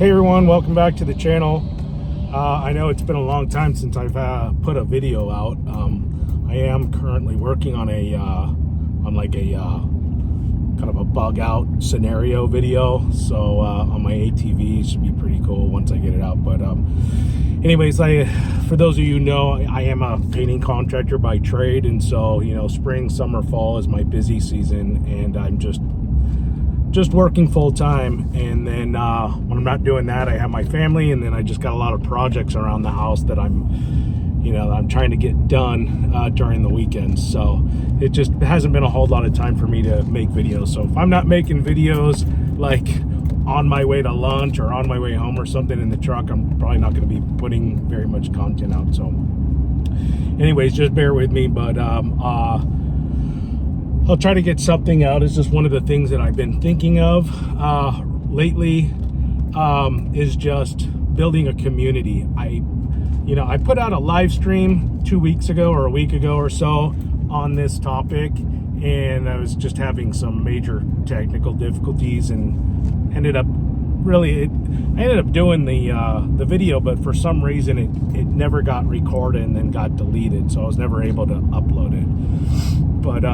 Hey everyone, welcome back to the channel. I know it's been a long time since I've put a video out. I am currently working on a kind of a bug out scenario video. So on my ATV, it should be pretty cool once I get it out. But anyways, for those of you who know, I am a painting contractor by trade, and so spring, summer, fall is my busy season, and I'm just working full time. And then when I'm not doing that, I have my family, and then I just got a lot of projects around the house that I'm trying to get done during the weekends. So it just hasn't been a whole lot of time for me to make videos. So if I'm not making videos like on my way to lunch or on my way home or something in the truck, I'm probably not going to be putting very much content out. So anyways, just bear with me. But I'll try to get something out. It's just one of the things that I've been thinking of lately, is just building a community. I put out a live stream 2 weeks ago or a week ago or so on this topic, and I was just having some major technical difficulties and ended up doing the video, but for some reason it never got recorded and then got deleted, so I was never able to upload it. But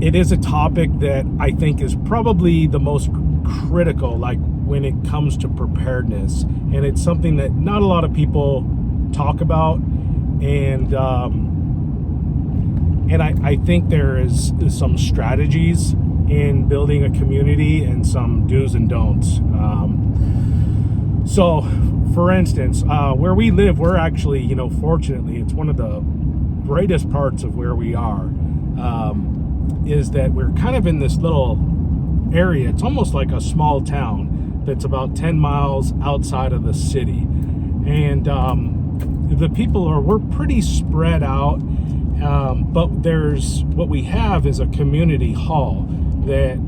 it is a topic that I think is probably the most critical, like when it comes to preparedness, and it's something that not a lot of people talk about, and I think there is some strategies in building a community and some do's and don'ts. So for instance, where we live, we're actually, fortunately, it's one of the greatest parts of where we are, is that we're kind of in this little area. It's almost like a small town that's about 10 miles outside of the city, and the people we're pretty spread out, but what we have is a community hall that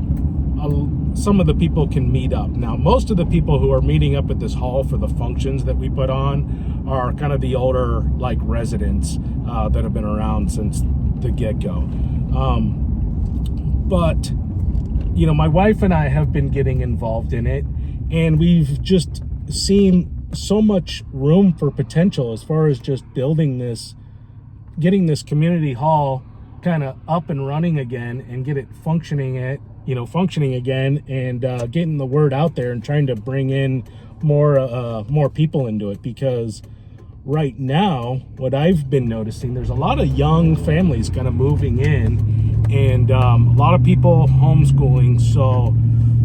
some of the people can meet up. Now, most of the people who are meeting up at this hall for the functions that we put on are kind of the older, like, residents that have been around since the get-go. But my wife and I have been getting involved in it, and we've just seen so much room for potential as far as just getting this community hall kind of up and running again, and get it functioning again, and getting the word out there and trying to bring in more people into it. Because right now, what I've been noticing, there's a lot of young families kind of moving in, and a lot of people homeschooling. So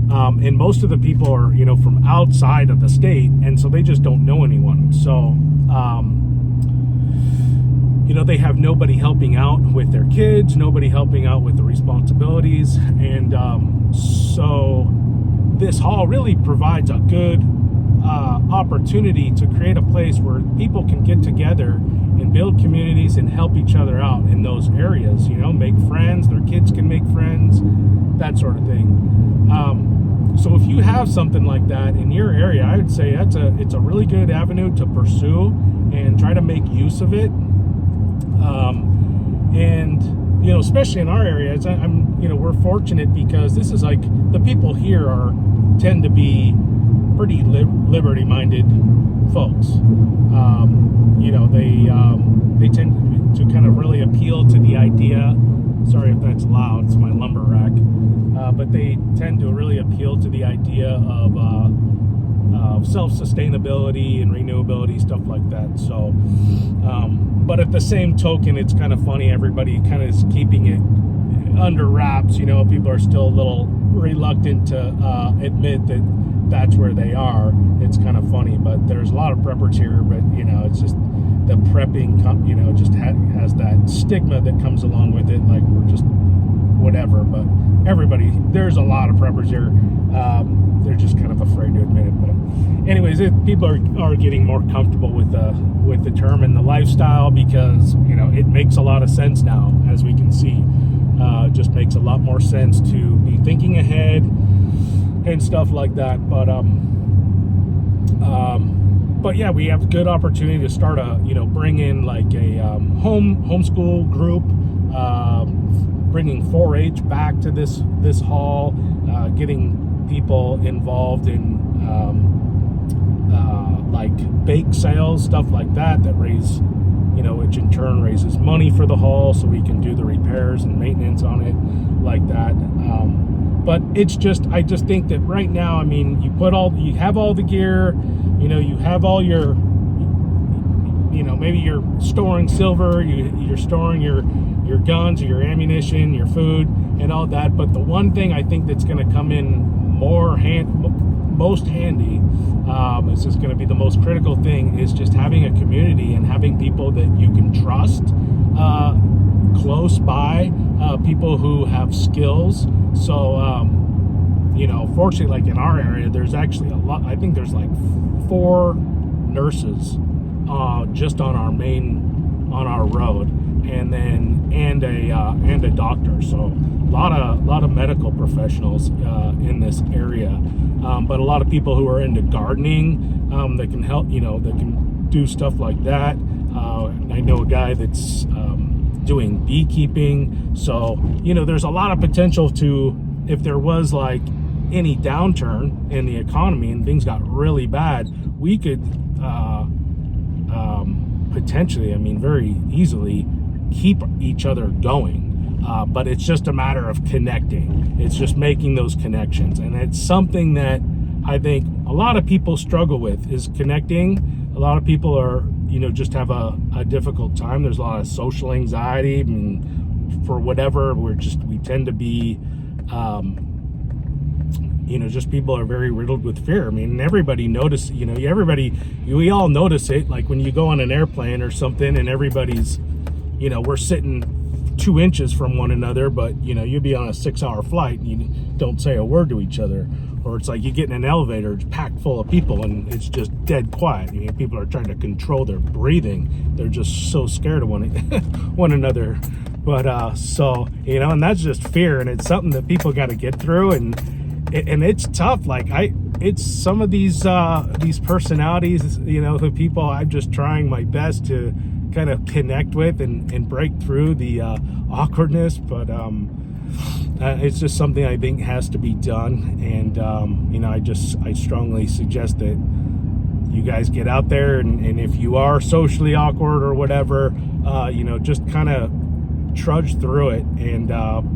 and most of the people are from outside of the state, and so they just don't know anyone. So they have nobody helping out with their kids, nobody helping out with the responsibilities, and so this hall really provides a good opportunity to create a place where people can get together and build communities and help each other out in those areas. Make friends, their kids can make friends, that sort of thing. So if you have something like that in your area, I would say it's a really good avenue to pursue and try to make use of it. And especially in our area, we're fortunate because this is like, the people here tend to be pretty liberty-minded folks. They tend to kind of really appeal to the idea. Sorry if that's loud, it's my lumber rack. But they tend to really appeal to the idea of self-sustainability and renewability, stuff like that. So, but at the same token, it's kind of funny, everybody kind of is keeping it under wraps. People are still a little reluctant to admit that that's where they are. It's kind of funny, but there's a lot of preppers here, but it's just the prepping, just has that stigma that comes along with it, like we're just whatever. But there's a lot of preppers here. They're just kind of afraid to admit it. But anyways, people are getting more comfortable with the term and the lifestyle, because it makes a lot of sense now, as we can see. It just makes a lot more sense to be thinking ahead and stuff like that. But yeah, we have a good opportunity to start bring in like a homeschool group, bringing 4-H back to this hall, getting people involved in like bake sales, stuff like that raise, which in turn raises money for the hull, so we can do the repairs and maintenance on it like that. But I just think that right now, I mean, you have all the gear, you have all your, maybe you're storing silver, you're storing your guns, or your ammunition, your food, and all that. But the one thing I think that's going to come in most handy, it's just going to be the most critical thing, is just having a community and having people that you can trust close by, people who have skills. So fortunately, like in our area, there's actually a lot. I think there's like 4 nurses just on our road, and a doctor. So a lot of medical professionals in this area, but a lot of people who are into gardening, that can help, that can do stuff like that. I know a guy that's doing beekeeping. So there's a lot of potential to, if there was like any downturn in the economy and things got really bad, we could potentially, I mean, very easily keep each other going. But it's just a matter of connecting. It's just making those connections. And it's something that I think a lot of people struggle with, is connecting. A lot of people are, just have a difficult time. There's a lot of social anxiety. I mean, for whatever, we tend to be, just people are very riddled with fear. I mean, everybody notices, we all notice it. Like when you go on an airplane or something and everybody's, we're sitting 2 inches from one another, but you'll be on a 6-hour flight and you don't say a word to each other. Or it's like you get in an elevator, it's packed full of people and it's just dead quiet. People are trying to control their breathing. They're just so scared of one another. But so and that's just fear, and it's something that people got to get through, and it's tough. Like it's some of these personalities, the people I'm just trying my best to kind of connect with and break through the awkwardness, but it's just something I think has to be done. And I strongly suggest that you guys get out there, and if you are socially awkward or whatever, just kind of trudge through it and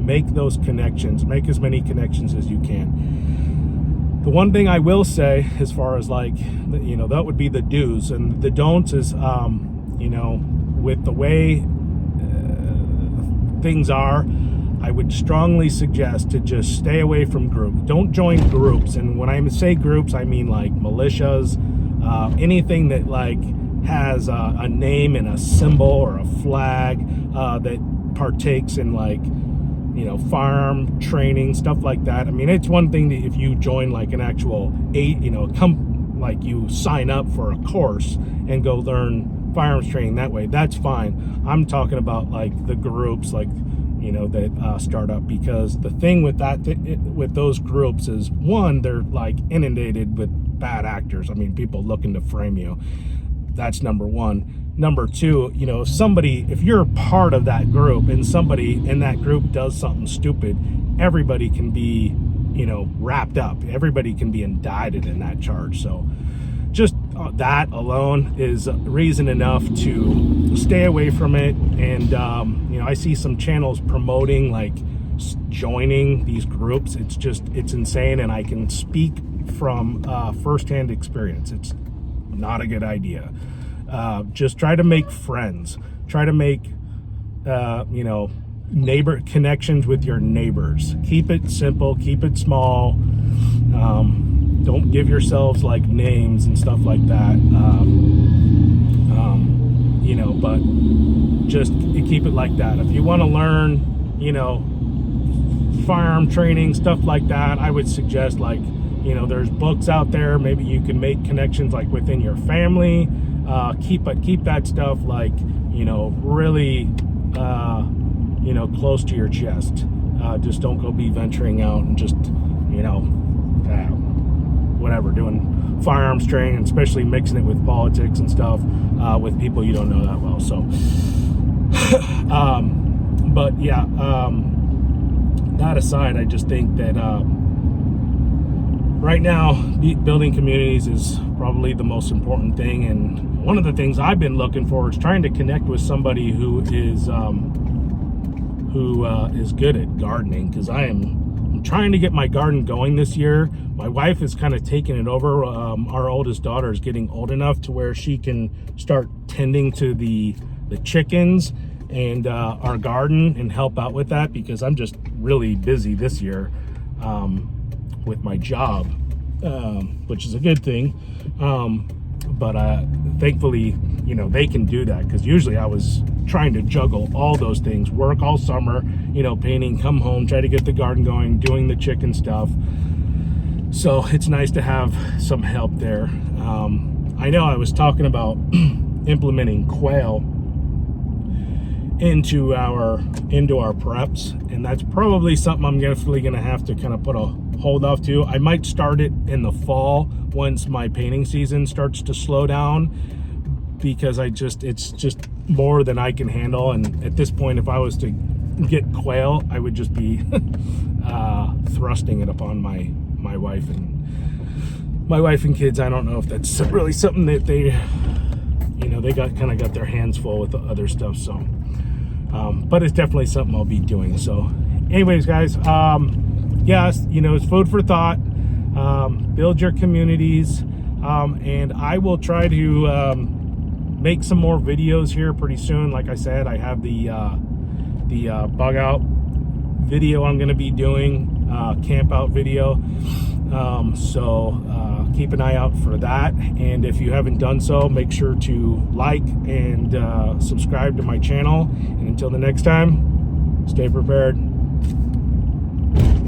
make those connections, make as many connections as you can. The one thing I will say, as far as like, that would be the do's, and the don'ts is, with the way things are, I would strongly suggest to just stay away from groups. Don't join groups. And when I say groups, I mean like militias, anything that like has a name and a symbol or a flag that partakes in like, firearm training, stuff like that. I mean, it's one thing that if you join like an actual like you sign up for a course and go learn firearms training that way, that's fine. I'm talking about like the groups, like that start up, because the thing with with those groups is, one, they're like inundated with bad actors. I mean, people looking to frame you. That's number one. Number two, if you're part of that group and somebody in that group does something stupid, everybody can be wrapped up. Everybody can be indicted in that charge. So just that alone is reason enough to stay away from it. And I see some channels promoting like joining these groups. It's insane, and I can speak from firsthand experience. It's not a good idea. Just try to make friends. Try to make neighbor connections with your neighbors. Keep it simple, keep it small. Don't give yourselves like names and stuff like that. But just keep it like that. If you want to learn, firearm training, stuff like that, I would suggest like, there's books out there. Maybe you can make connections like within your family. Keep that stuff like, really, close to your chest. Just don't go be venturing out and just, whatever, doing firearms training, especially mixing it with politics and stuff, with people you don't know that well. So, but yeah, that aside, I just think that, right now, building communities is probably the most important thing. And one of the things I've been looking for is trying to connect with somebody who is good at gardening, because I'm trying to get my garden going this year. My wife is kind of taking it over. Our oldest daughter is getting old enough to where she can start tending to the chickens and our garden and help out with that, because I'm just really busy this year with my job, which is a good thing. But thankfully, you know, they can do that, because usually I was trying to juggle all those things, work all summer, you know, painting, come home, try to get the garden going, doing the chicken stuff. So it's nice to have some help there. I know I was talking about implementing quail into our preps, and that's probably something I'm definitely going to have to kind of put a hold off to. I might start it in the fall once my painting season starts to slow down, because it's just more than I can handle. And at this point, if I was to get quail, I would just be thrusting it upon my wife and kids. I don't know if that's really something that they, you know, they got their hands full with the other stuff. So but it's definitely something I'll be doing. So anyways, guys, yes, you know, it's food for thought. Build your communities, and I will try to make some more videos here pretty soon. Like I said, I have the bug out video I'm going to be doing, camp out video. So keep an eye out for that. And if you haven't done so, make sure to like and subscribe to my channel. And until the next time, stay prepared.